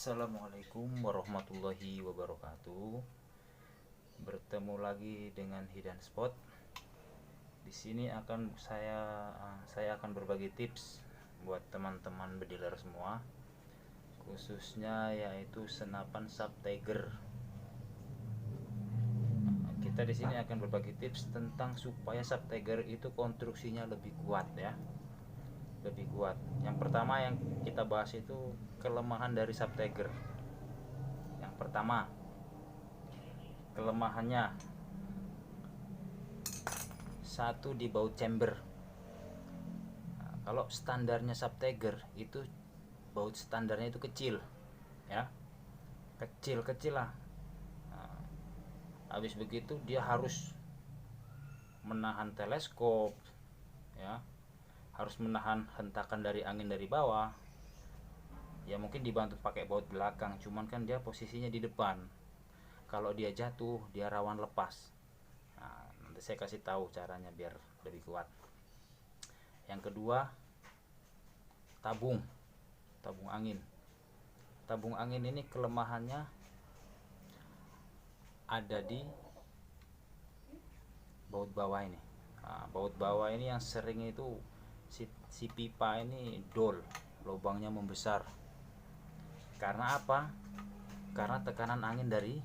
Assalamualaikum warahmatullahi wabarakatuh. Bertemu lagi dengan Hidden Spot. Di sini saya akan berbagi tips buat teman-teman bediler semua, khususnya yaitu senapan Subtiger. Kita di sini akan berbagi tips tentang supaya Subtiger itu konstruksinya lebih kuat ya. Lebih kuat. Yang pertama yang kita bahas itu kelemahan dari Subtiger. Yang pertama, kelemahannya satu di baut chamber. Nah, kalau standarnya Subtiger itu baut standarnya itu kecil ya, kecil lah. Nah, habis begitu dia harus menahan teleskop ya, harus menahan hentakan dari angin dari bawah ya, mungkin dibantu pakai baut belakang, cuman kan dia posisinya di depan. Kalau dia jatuh dia rawan lepas. Nah, nanti saya kasih tahu caranya biar lebih kuat. Yang kedua, tabung angin. Tabung angin ini kelemahannya ada di baut bawah ini. Nah, baut bawah ini yang sering itu si pipa ini dol, lubangnya membesar. Karena apa? Karena tekanan angin dari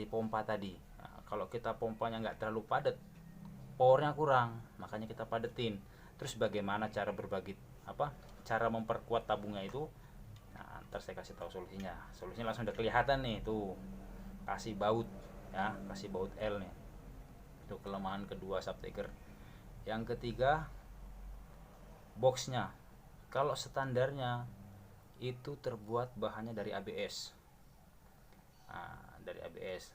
pompa tadi. Nah, kalau kita pompanya nggak terlalu padat, powernya kurang, makanya kita padetin. Terus bagaimana cara cara memperkuat tabungnya itu? Nah, ntar saya kasih tahu solusinya langsung udah kelihatan nih tuh. Kasih baut ya, kasih baut L nih. Itu kelemahan kedua Subtiger. Yang ketiga, boxnya. Kalau standarnya itu terbuat bahannya dari ABS. Nah, dari ABS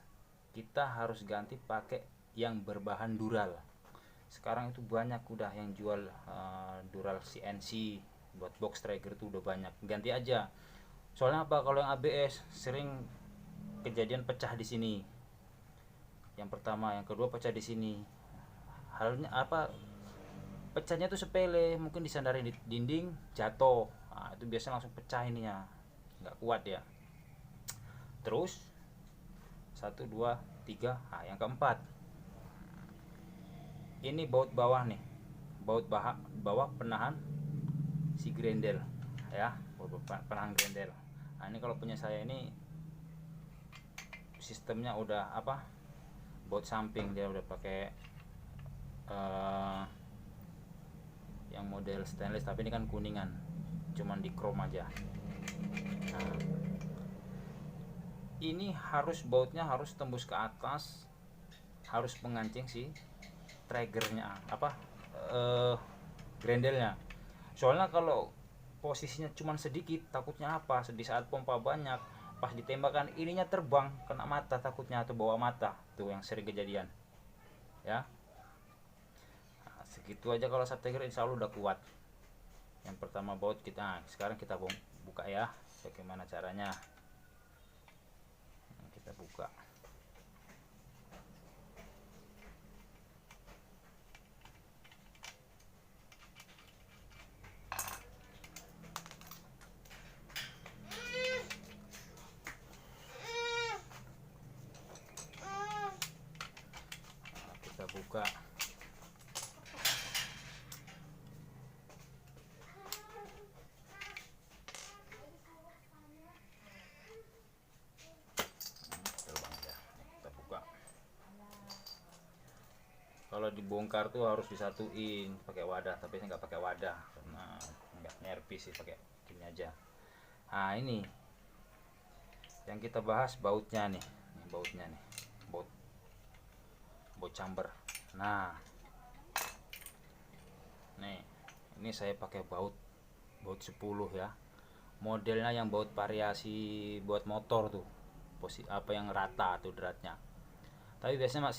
kita harus ganti pakai yang berbahan dural. Sekarang itu banyak udah yang jual dural CNC buat box trigger tuh udah banyak. Ganti aja. Soalnya apa? Kalau yang ABS sering kejadian pecah di sini. Yang pertama, yang kedua pecah di sini. Halnya apa? Pecahnya tuh sepele, mungkin disandarin di dinding jatuh. Nah, itu biasanya langsung pecah ininya. Nggak kuat ya. Terus 1 2 3. Nah, yang keempat, ini baut bawah nih, bawah penahan si grendel ya, penahan grendel. Nah, ini kalau punya saya ini sistemnya udah baut samping, dia udah pakai yang model stainless, tapi ini kan kuningan, cuman di chrome aja. Nah, ini harus bautnya harus tembus ke atas, harus mengancing si triggernya grendelnya. Soalnya kalau posisinya cuman sedikit, takutnya apa? Di saat pompa banyak, pas ditembakkan ininya terbang kena mata, takutnya atau bawa mata. Tuh yang sering kejadian ya. Nah, segitu aja kalau Subtiger insya Allah udah kuat. Yang pertama baut kita. Nah, sekarang kita buka ya, bagaimana caranya. Nah, kita buka. Buka. Kita buka. Kalau dibongkar tuh harus disatuin pakai wadah, tapi saya nggak pakai wadah karena nggak nerpi sih, pakai gini aja. Nah, ini yang kita bahas bautnya nih, bautnya nih, baut chamber. Nah, nih ini saya pakai baut 10 ya, modelnya yang baut variasi buat motor tuh, yang rata tuh dratnya. Tapi biasanya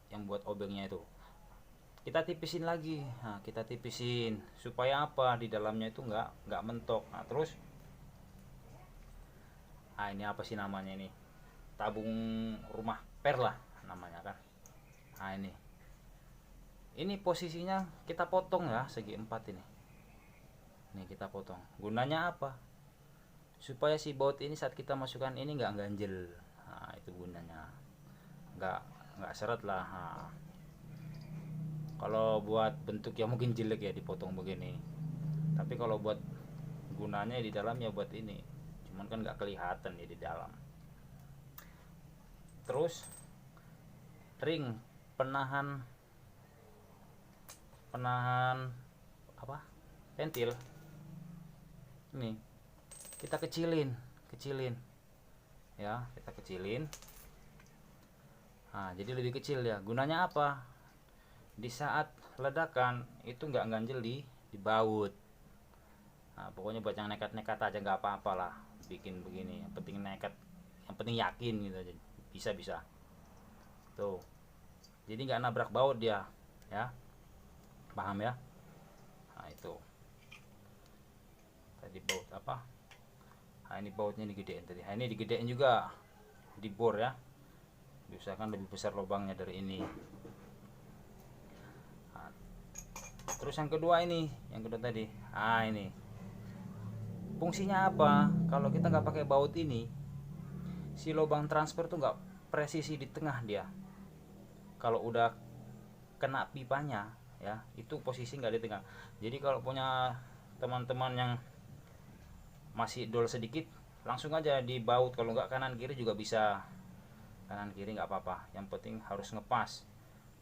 yang buat obengnya itu kita tipisin lagi. Nah, kita tipisin supaya apa? Di dalamnya itu nggak mentok. Nah, terus ini apa sih namanya ini? Tabung rumah per lah namanya kan. Nah, ini posisinya kita potong ya, segi 4 ini. Nih kita potong. Gunanya apa? Supaya si baut ini saat kita masukkan ini nggak ganjel. Nah, itu gunanya. nggak nggak seret lah. Nah, kalau buat bentuk yang mungkin jelek ya dipotong begini, tapi kalau buat gunanya di dalam ya buat ini, cuman kan nggak kelihatan ya di dalam. Terus ring penahan penahan apa, pentil ini kita kecilin ya, kita kecilin. Nah, jadi lebih kecil ya. Gunanya apa? Di saat ledakan itu nggak ganjel di baut. Nah, pokoknya buat yang nekat-nekat aja nggak apa-apa lah bikin begini. Yang penting nekat, yang penting yakin gitu aja. Bisa tuh. Jadi nggak nabrak baut dia, ya. Paham ya? Nah, itu tadi baut apa? Nah, ini bautnya digedein tadi. Nah, ini digedein juga di bor ya. Diusahakan lebih besar lubangnya dari ini. Nah, terus yang kedua tadi. Nah, ini fungsinya apa? Kalau kita nggak pakai baut ini, si lubang transfer tuh nggak presisi di tengah dia. Kalau udah kena pipanya ya, itu posisi nggak di tengah. Jadi kalau punya teman-teman yang masih dol sedikit, langsung aja di baut. Kalau nggak kanan kiri juga bisa, kanan kiri nggak apa-apa, yang penting harus ngepas.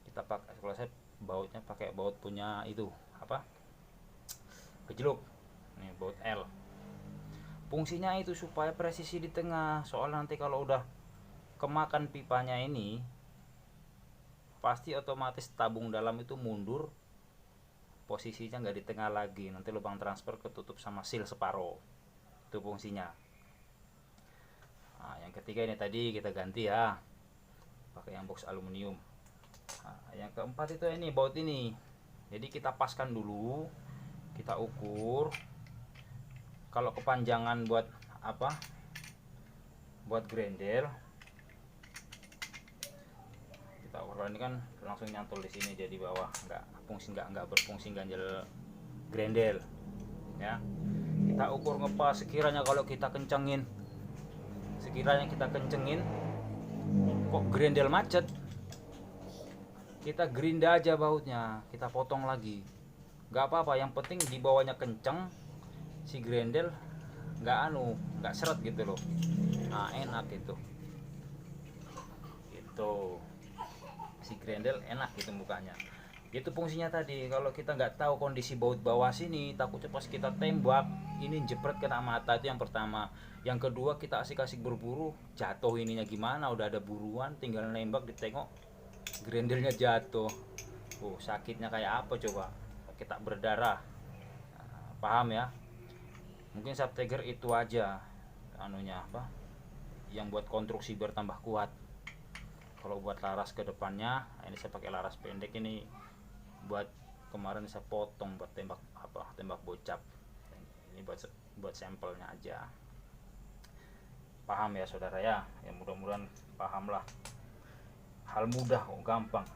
Kita pakai, kalau saya bautnya pakai baut punya itu apa, gejluk nih, baut L. Fungsinya itu supaya presisi di tengah. Soalnya nanti kalau udah kemakan pipanya ini, pasti otomatis tabung dalam itu mundur, posisinya nggak di tengah lagi. Nanti lubang transfer ketutup sama seal separuh. Itu fungsinya. Nah, yang ketiga ini tadi kita ganti ya, pakai yang box aluminium. Nah, yang keempat itu ini baut ini. Jadi kita paskan dulu, kita ukur. Kalau kepanjangan buat apa, buat grendel, kita ukur. Ini kan langsung nyantol di sini, jadi bawah nggak berfungsi ganjel grendel ya. Kita ukur ngepas, sekiranya kita kencengin kok grendel macet, kita gerinda aja bautnya, kita potong lagi, nggak apa-apa. Yang penting di bawahnya kenceng, si grendel nggak seret gitu loh. Nah, enak itu si grendel enak gitu mukanya. Itu fungsinya tadi. Kalau kita nggak tahu kondisi baut bawah sini, takutnya pas kita tembak ini jepret kena mata. Itu yang pertama. Yang kedua, kita asik-asik berburu, jatuh ininya gimana, udah ada buruan, tinggal nembak, ditengok grendelnya jatuh. Sakitnya kayak apa coba, kita berdarah. Nah, paham ya? Mungkin subtiger itu aja anunya apa, yang buat konstruksi biar tambah kuat. Kalau buat laras ke depannya, ini saya pakai laras pendek ini, buat kemarin saya potong buat tembak bocap. Ini buat sampelnya aja. Paham ya saudara ya? Ya mudah-mudahan paham lah. Hal mudah kok, gampang.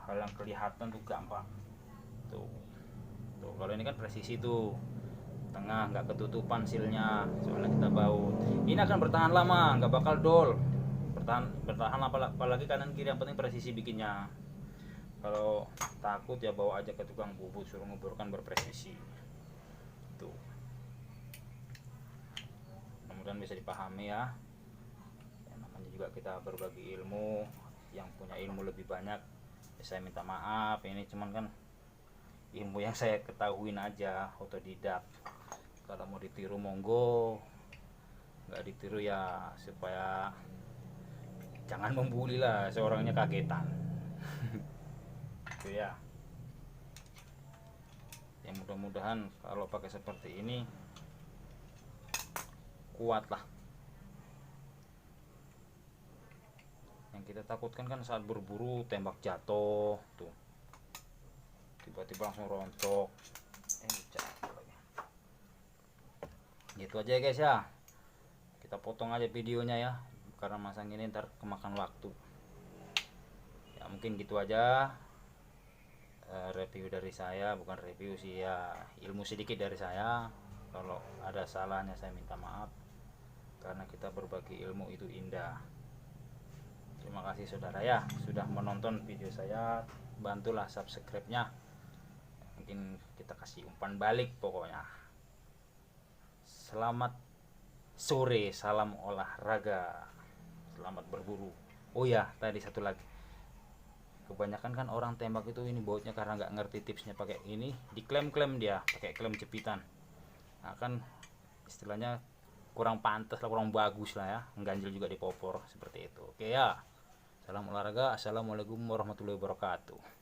Hal yang kelihatan tuh gampang. Tuh kalau ini kan presisi tuh, tengah nggak ketutupan silnya, soalnya kita baut. Ini akan bertahan lama, nggak bakal dol. Bertahan apalagi kanan kiri, yang penting presisi bikinnya. Kalau takut ya bawa aja ke tukang bubut, suruh nguburkan berpresisi. Tuh, mudah-mudahan bisa dipahami ya. Namanya juga kita berbagi ilmu, yang punya ilmu lebih banyak ya saya minta maaf. Ini cuman kan ilmu yang saya ketahuin aja, otodidak. Kalau mau ditiru monggo, nggak ditiru ya supaya jangan membuli lah, seorangnya kagetan. Itu ya. Yang mudah-mudahan kalau pakai seperti ini kuat lah. Yang kita takutkan kan saat berburu tembak jatuh tuh, tiba-tiba langsung rontok. Gitu aja ya guys ya, kita potong aja videonya ya, karena masang ini ntar kemakan waktu ya. Mungkin gitu aja review dari saya, bukan review sih ya, ilmu sedikit dari saya. Kalau ada salahnya saya minta maaf, karena kita berbagi ilmu itu indah. Terima kasih saudara ya sudah menonton video saya, bantulah subscribe-nya, mungkin kita kasih umpan balik. Pokoknya selamat sore, salam olahraga, selamat berburu. Oh ya, tadi satu lagi, kebanyakan kan orang tembak itu ini bautnya karena nggak ngerti tipsnya, pakai ini diklem-klem, dia pakai klem jepitan. Nah kan istilahnya kurang pantas lah, kurang bagus lah ya, mengganjil juga di popor seperti itu. Oke ya, salam olahraga, assalamualaikum warahmatullahi wabarakatuh.